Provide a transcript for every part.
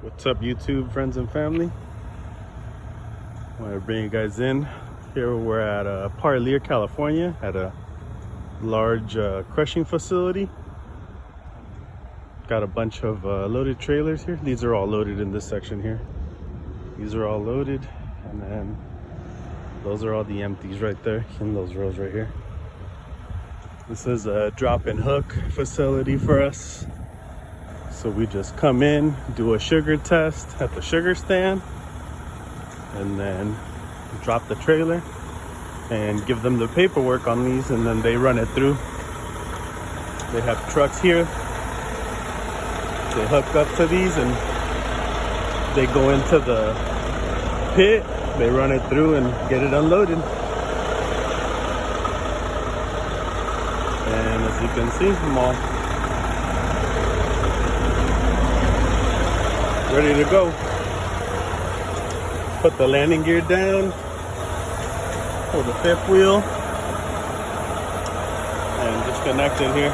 What's up, YouTube friends and family? I want to bring you guys in. Here we're at Parlier, California, at a large crushing facility. Got a bunch of loaded trailers here. These are all loaded in this section here. These are all loaded, and then those are all the empties right there in those rows right here. This is a drop and hook facility for us. So we just come in, do a sugar test at the sugar stand, and then drop the trailer and give them the paperwork on these, and then they run it through. They have trucks here. They hook up to these and they go into the pit. They run it through and get it unloaded. And as you can see, I'm all ready to go. Put the landing gear down, pull the fifth wheel, and disconnect it here.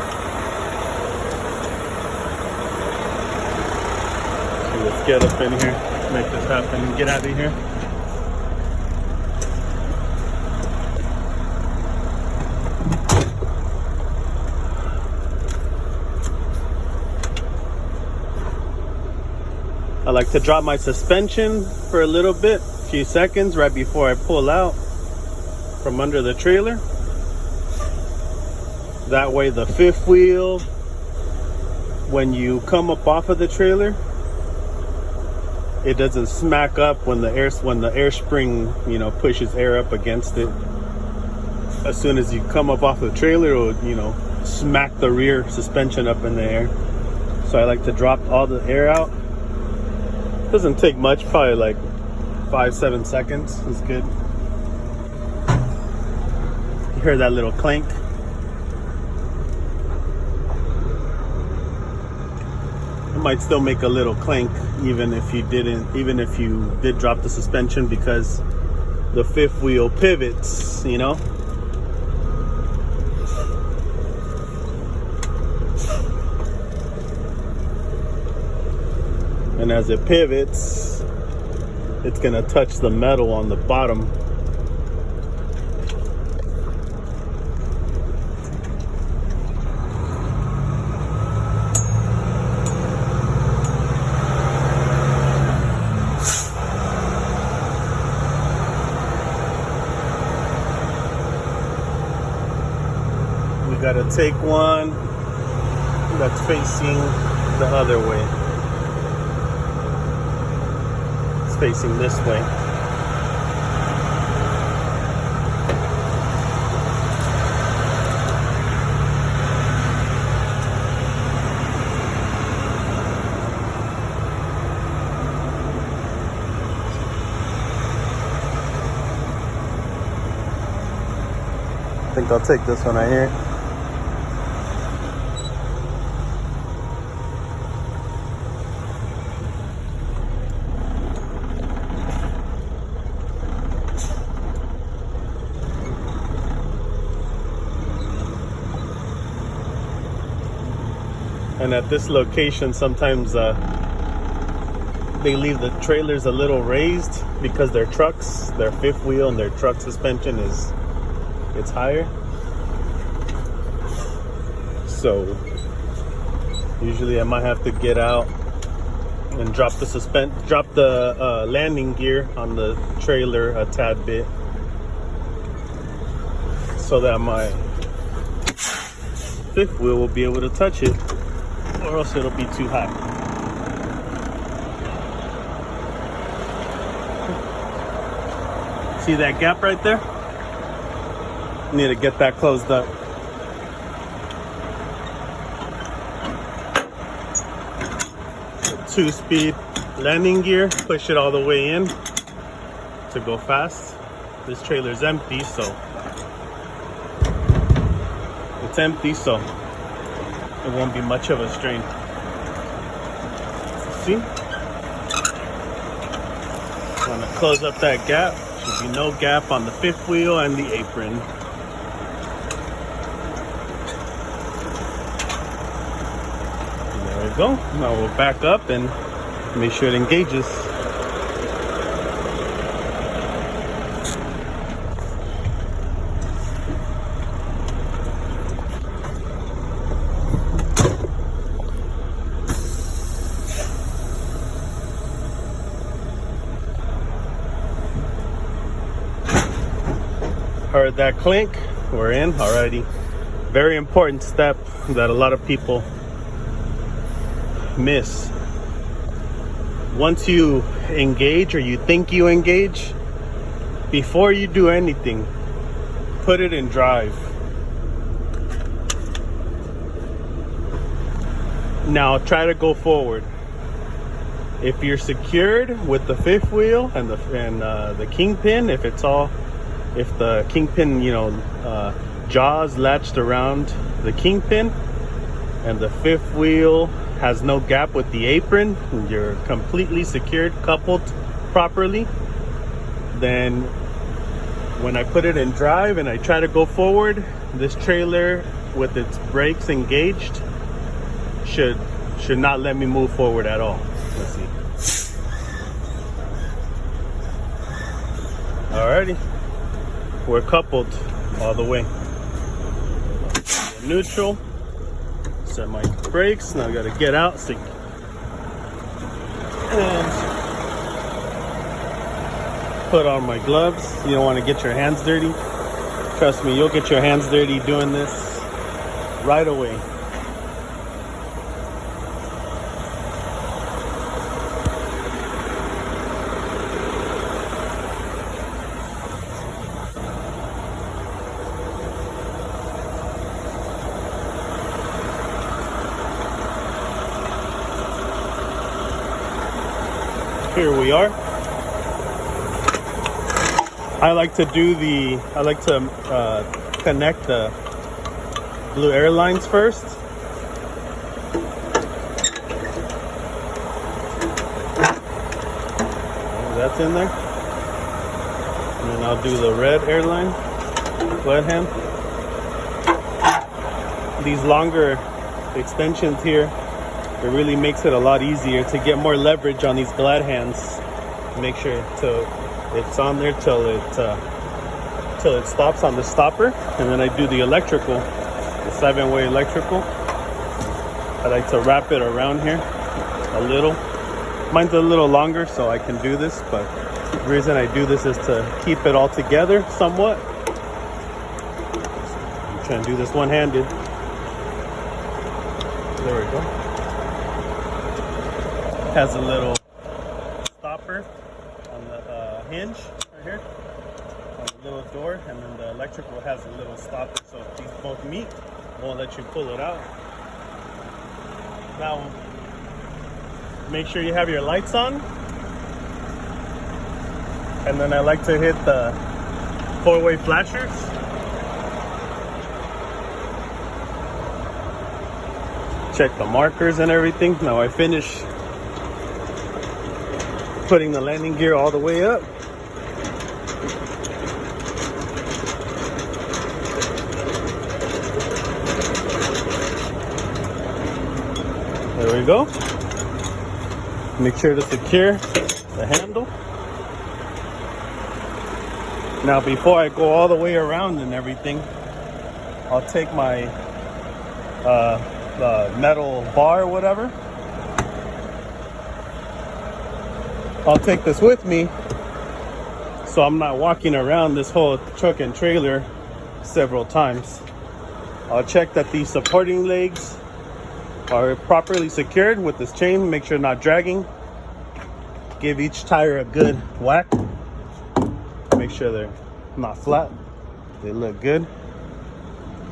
So let's get up in here, make this happen, and get out of here. I like to drop my suspension for a little bit, a few seconds right before I pull out from under the trailer. That way the fifth wheel, when you come up off of the trailer, it doesn't smack up when the air spring, pushes air up against it. As soon as you come up off the trailer, it'll, smack the rear suspension up in the air. So I like to drop all the air out. Doesn't take much, probably like 5-7 seconds is good. You hear that little clank? It might still make a little clank even if you did drop the suspension, because the fifth wheel pivots, And as it pivots, it's gonna touch the metal on the bottom. We gotta take one that's facing the other way. Facing this way. I think I'll take this one right here. And at this location, sometimes they leave the trailers a little raised because their fifth wheel and their truck suspension it's higher. So usually I might have to get out and drop the landing gear on the trailer a tad bit, so that my fifth wheel will be able to touch it, or else it'll be too high. See that gap right there? Need to get that closed up. The 2-speed landing gear, push it all the way in to go fast. This trailer's empty, so it's empty, so it won't be much of a strain. See? Want to close up that gap. Should be no gap on the fifth wheel and the apron. There we go. Now we'll back up and make sure it engages. Heard that clink? We're in. Alrighty. Very important step that a lot of people miss. Once you engage, or you think you engage, before you do anything, put it in drive. Now try to go forward. If you're secured with the fifth wheel and the kingpin, if the kingpin, jaws latched around the kingpin, and the fifth wheel has no gap with the apron, you're completely secured, coupled properly, then when I put it in drive and I try to go forward, this trailer with its brakes engaged should not let me move forward at all. Let's see. Alrighty, we're coupled all the way. Neutral. Set my brakes. Now I gotta get out. And put on my gloves. You don't want to get your hands dirty. Trust me, you'll get your hands dirty doing this right away. Here we are. I like to connect the blue airlines first. That's in there. And then I'll do the red airline, glad hand. These longer extensions here, it really makes it a lot easier to get more leverage on these glad hands. Make sure it's on there till it stops on the stopper, and then I do the electrical, the 7-way electrical. I like to wrap it around here a little. Mine's a little longer, so I can do this, but the reason I do this is to keep it all together somewhat. I'm trying to do this one-handed. There we go. Has a little stopper on the hinge right here, on the little door, and then the electrical has a little stopper, so if these both meet, it won't let you pull it out. Now, make sure you have your lights on, and then I like to hit the 4-way flashers. Check the markers and everything. Now I finish putting the landing gear all the way up. There we go. Make sure to secure the handle. Now before I go all the way around and everything, I'll take my the metal bar or whatever. I'll take this with me so I'm not walking around this whole truck and trailer several times. I'll check that these supporting legs are properly secured with this chain. Make sure not dragging. Give each tire a good whack. Make sure they're not flat. They look good.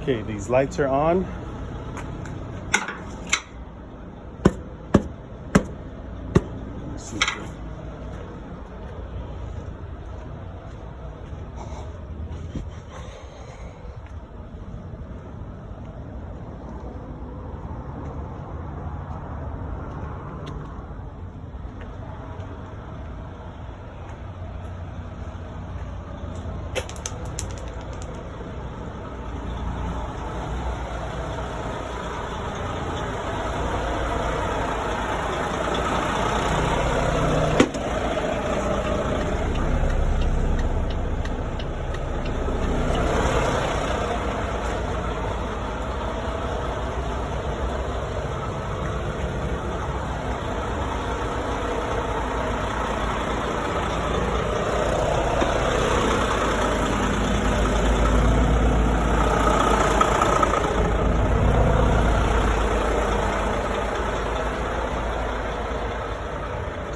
Okay, these lights are on. Let's see.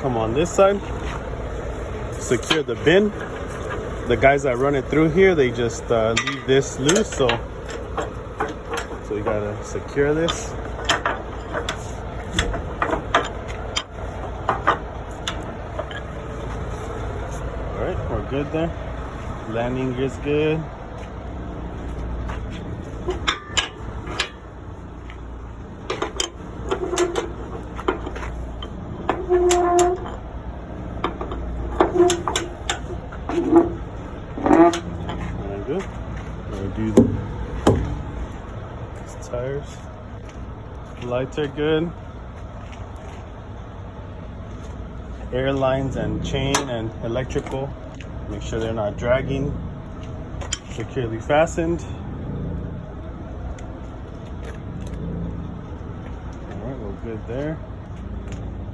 come on this side, secure the bin. The guys that run it through here, they just leave this loose, so we gotta secure this. All right, we're good there. Landing gear's good. Good. We'll do these tires. Lights are good. Air lines and chain and electrical. Make sure they're not dragging. Securely fastened. Alright, we're good there.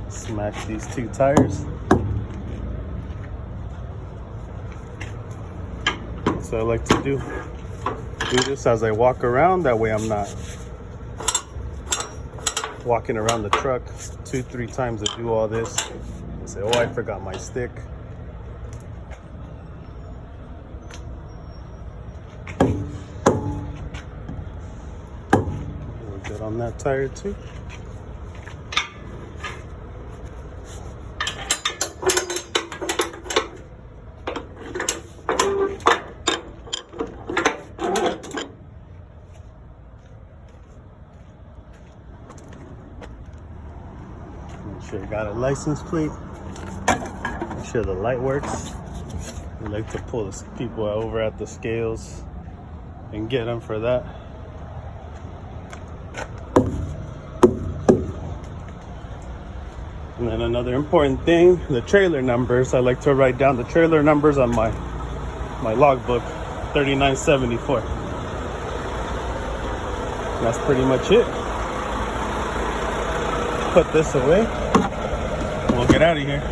Smack these two tires. So I like to do this as I walk around. That way I'm not walking around the truck 2-3 times to do all this and say, oh, I forgot my stick. We're good on that tire too. Make sure you got a license plate. Make sure the light works. We like to pull the people over at the scales and get them for that. And then another important thing, the trailer numbers. I like to write down the trailer numbers on my logbook, 3974. And that's pretty much it. Put this away. We'll get out of here.